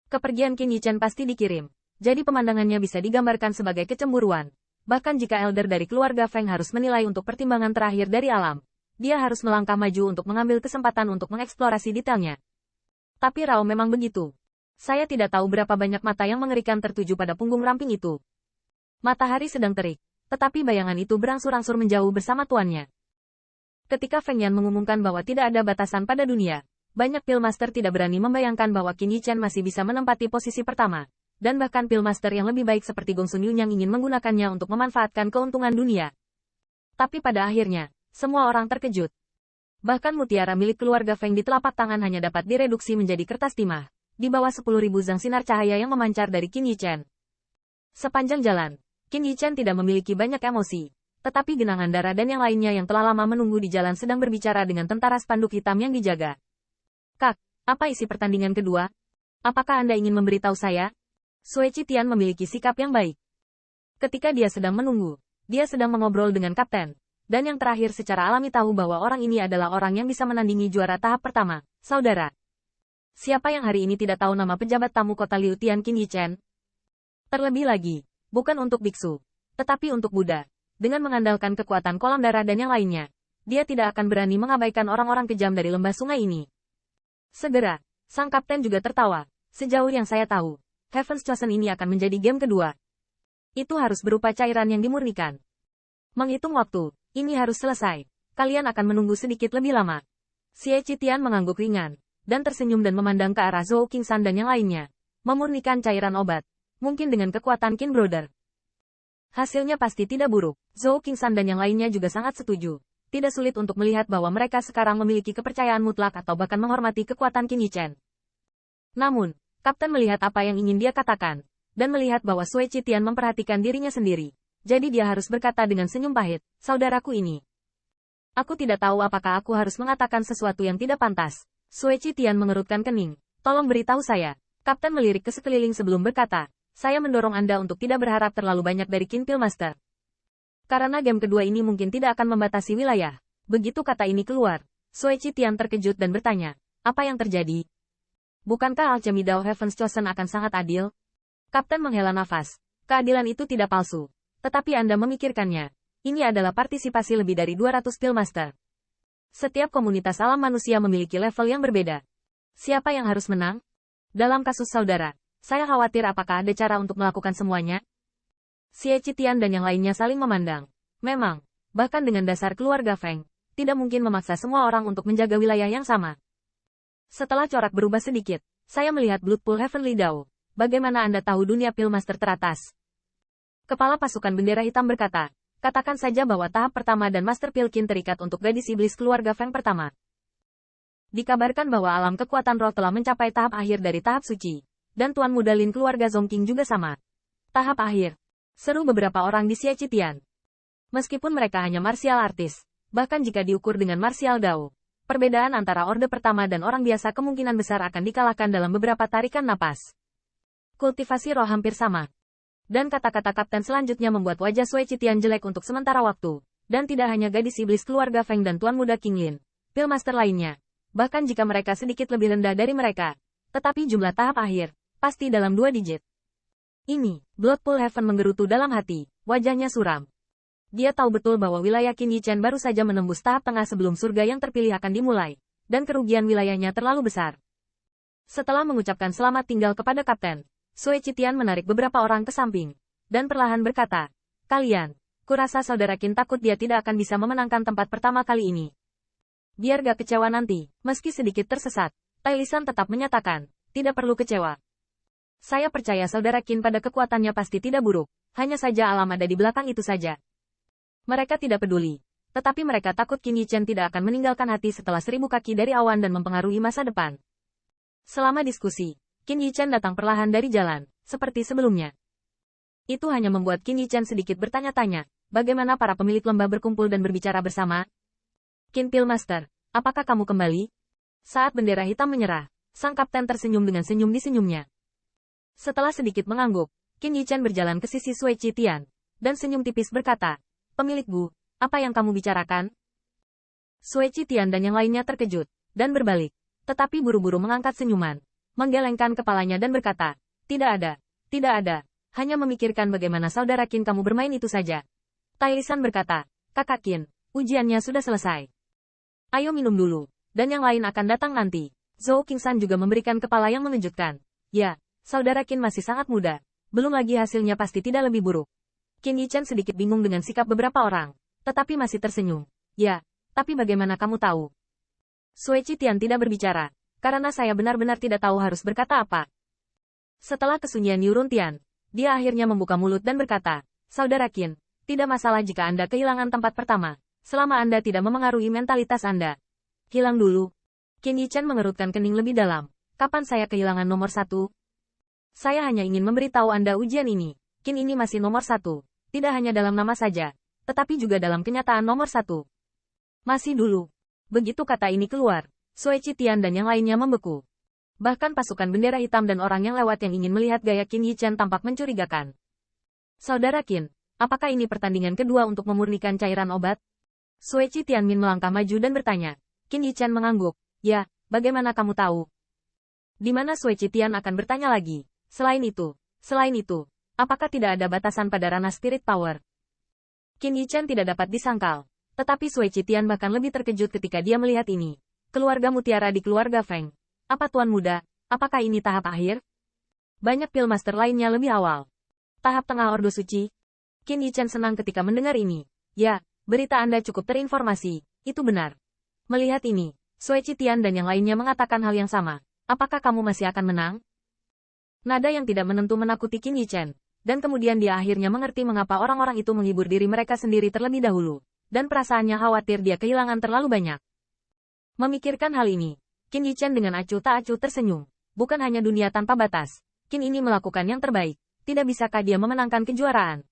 Kepergian Qin Yichen pasti dikirim. Jadi pemandangannya bisa digambarkan sebagai kecemburuan. Bahkan jika elder dari keluarga Feng harus menilai untuk pertimbangan terakhir dari alam, dia harus melangkah maju untuk mengambil kesempatan untuk mengeksplorasi detailnya. Tapi Rao memang begitu. Saya tidak tahu berapa banyak mata yang mengerikan tertuju pada punggung ramping itu. Matahari sedang terik, tetapi bayangan itu berangsur-angsur menjauh bersama tuannya. Ketika Feng Yan mengumumkan bahwa tidak ada batasan pada dunia, banyak Pillmaster tidak berani membayangkan bahwa Qin Yichen masih bisa menempati posisi pertama, dan bahkan Pillmaster yang lebih baik seperti Gong Sun Yun yang ingin menggunakannya untuk memanfaatkan keuntungan dunia. Tapi pada akhirnya, semua orang terkejut. Bahkan mutiara milik keluarga Feng di telapak tangan hanya dapat direduksi menjadi kertas timah, di bawah 10.000 zang sinar cahaya yang memancar dari Qin Yichen. Sepanjang jalan, Qin Yichen tidak memiliki banyak emosi, tetapi genangan darah dan yang lainnya yang telah lama menunggu di jalan sedang berbicara dengan tentara spanduk hitam yang dijaga. Kak, apa isi pertandingan kedua? Apakah Anda ingin memberitahu saya? Sui Qitian memiliki sikap yang baik. Ketika dia sedang menunggu, dia sedang mengobrol dengan kapten, dan yang terakhir secara alami tahu bahwa orang ini adalah orang yang bisa menandingi juara tahap pertama, saudara. Siapa yang hari ini tidak tahu nama pejabat tamu kota Liu Tian Qin Yichen? Terlebih lagi, bukan untuk biksu, tetapi untuk Buddha. Dengan mengandalkan kekuatan kolam darah dan yang lainnya, dia tidak akan berani mengabaikan orang-orang kejam dari lembah sungai ini. Segera, sang kapten juga tertawa. Sejauh yang saya tahu, Heaven's Chosen ini akan menjadi game kedua. Itu harus berupa cairan yang dimurnikan. Menghitung waktu, ini harus selesai. Kalian akan menunggu sedikit lebih lama. Xie Qitian mengangguk ringan, dan tersenyum dan memandang ke arah Zhou Qingsan dan yang lainnya. Memurnikan cairan obat, mungkin dengan kekuatan Qin Brother. Hasilnya pasti tidak buruk. Zhou Qingsan dan yang lainnya juga sangat setuju. Tidak sulit untuk melihat bahwa mereka sekarang memiliki kepercayaan mutlak atau bahkan menghormati kekuatan Qin Yichen. Namun, kapten melihat apa yang ingin dia katakan, dan melihat bahwa Sui Qitian memperhatikan dirinya sendiri. Jadi dia harus berkata dengan senyum pahit, saudaraku ini. Aku tidak tahu apakah aku harus mengatakan sesuatu yang tidak pantas. Sui Qitian mengerutkan kening. Tolong beritahu saya. Kapten melirik ke sekeliling sebelum berkata, saya mendorong Anda untuk tidak berharap terlalu banyak dari Qin Pillmaster. Karena game kedua ini mungkin tidak akan membatasi wilayah. Begitu kata ini keluar, Sui Qitian terkejut dan bertanya, apa yang terjadi? Bukankah alchemy Dao Heaven's Chosen akan sangat adil? Kapten menghela nafas. Keadilan itu tidak palsu. Tetapi Anda memikirkannya. Ini adalah partisipasi lebih dari 200 Pillmaster. Setiap komunitas alam manusia memiliki level yang berbeda. Siapa yang harus menang? Dalam kasus saudara, saya khawatir apakah ada cara untuk melakukan semuanya? Xie Qitian dan yang lainnya saling memandang. Memang, bahkan dengan dasar keluarga Feng, tidak mungkin memaksa semua orang untuk menjaga wilayah yang sama. Setelah corak berubah sedikit, saya melihat Bloodpool Heavenly Dao. Bagaimana Anda tahu dunia Pillmaster teratas? Kepala pasukan bendera hitam berkata, katakan saja bahwa tahap pertama dan Master Pilkin terikat untuk gadis iblis keluarga Feng pertama. Dikabarkan bahwa alam kekuatan roh telah mencapai tahap akhir dari tahap suci, dan Tuan Muda Lin keluarga Zongqing juga sama. Tahap akhir. Seru beberapa orang di Xie Qitian. Meskipun mereka hanya martial artis, bahkan jika diukur dengan martial Dao, perbedaan antara orde pertama dan orang biasa kemungkinan besar akan dikalahkan dalam beberapa tarikan napas. Kultivasi roh hampir sama. Dan kata-kata kapten selanjutnya membuat wajah Sui Qitian jelek untuk sementara waktu, dan tidak hanya gadis iblis keluarga Feng dan Tuan Muda King Lin, Pillmaster lainnya, bahkan jika mereka sedikit lebih rendah dari mereka, tetapi jumlah tahap akhir, pasti dalam 2 digit. Ini, Bloodpool Heaven menggerutu dalam hati, wajahnya suram. Dia tahu betul bahwa wilayah Qin Yichen baru saja menembus tahap tengah sebelum surga yang terpilih akan dimulai, dan kerugian wilayahnya terlalu besar. Setelah mengucapkan selamat tinggal kepada kapten, Sui Qitian menarik beberapa orang ke samping, dan perlahan berkata, kalian, kurasa saudara Qin takut dia tidak akan bisa memenangkan tempat pertama kali ini. Biar gak kecewa nanti, meski sedikit tersesat, Tai Lisan tetap menyatakan, tidak perlu kecewa. Saya percaya saudara Qin pada kekuatannya pasti tidak buruk, hanya saja alam ada di belakang itu saja. Mereka tidak peduli, tetapi mereka takut Qin Yichen tidak akan meninggalkan hati setelah 1000 kaki dari awan dan mempengaruhi masa depan. Selama diskusi, Qin Yichen datang perlahan dari jalan, seperti sebelumnya. Itu hanya membuat Qin Yichen sedikit bertanya-tanya, bagaimana para pemilik lembah berkumpul dan berbicara bersama? Qin Pillmaster, apakah kamu kembali? Saat bendera hitam menyerah, sang kapten tersenyum dengan senyum di senyumnya. Setelah sedikit mengangguk, Qin Yichen berjalan ke sisi Sui Qitian, dan senyum tipis berkata, pemilik Bu, apa yang kamu bicarakan? Sui Qitian dan yang lainnya terkejut, dan berbalik, tetapi buru-buru mengangkat senyuman. menggelengkan kepalanya dan berkata, tidak ada, hanya memikirkan bagaimana saudara Qin kamu bermain itu saja. Tai Lisan berkata, kakak Qin, ujiannya sudah selesai. Ayo minum dulu, dan yang lain akan datang nanti. Zhou Qingsan juga memberikan kepala yang mengejutkan. Ya, saudara Qin masih sangat muda, belum lagi hasilnya pasti tidak lebih buruk. Qin Yichen sedikit bingung dengan sikap beberapa orang, tetapi masih tersenyum. Ya, tapi bagaimana kamu tahu? Sui Qitian tidak berbicara, karena saya benar-benar tidak tahu harus berkata apa. Setelah kesunyian Yu Runtian, dia akhirnya membuka mulut dan berkata, saudara Qin, tidak masalah jika Anda kehilangan tempat pertama, selama Anda tidak memengaruhi mentalitas Anda. Hilang dulu. Qin Yichen mengerutkan kening lebih dalam. Kapan saya kehilangan nomor 1? Saya hanya ingin memberitahu Anda ujian ini. Qin ini masih nomor 1. Tidak hanya dalam nama saja, tetapi juga dalam kenyataan nomor 1. Masih dulu. Begitu kata ini keluar, Sui Qitian dan yang lainnya membeku. Bahkan pasukan bendera hitam dan orang yang lewat yang ingin melihat gaya Qin Yichen tampak mencurigakan. Saudara Qin, apakah ini pertandingan kedua untuk memurnikan cairan obat? Sui Qitian melangkah maju dan bertanya. Qin Yichen mengangguk. Ya, bagaimana kamu tahu? Di mana Sui Qitian akan bertanya lagi? Selain itu, apakah tidak ada batasan pada ranah spirit power? Qin Yichen tidak dapat disangkal. Tetapi Sui Qitian bahkan lebih terkejut ketika dia melihat ini. Keluarga mutiara di keluarga Feng. Apa Tuan Muda, apakah ini tahap akhir? Banyak Pillmaster lainnya lebih awal. Tahap tengah Ordo Suci. Qin Yichen senang ketika mendengar ini. Ya, berita Anda cukup terinformasi, itu benar. Melihat ini, Sui Qitian dan yang lainnya mengatakan hal yang sama. Apakah kamu masih akan menang? Nada yang tidak menentu menakuti Qin Yichen. Dan kemudian dia akhirnya mengerti mengapa orang-orang itu menghibur diri mereka sendiri terlebih dahulu. Dan perasaannya khawatir dia kehilangan terlalu banyak. Memikirkan hal ini, Qin Yichen dengan acuh tak acuh tersenyum. Bukan hanya dunia tanpa batas. Qin ini melakukan yang terbaik. Tidak bisakah dia memenangkan kejuaraan?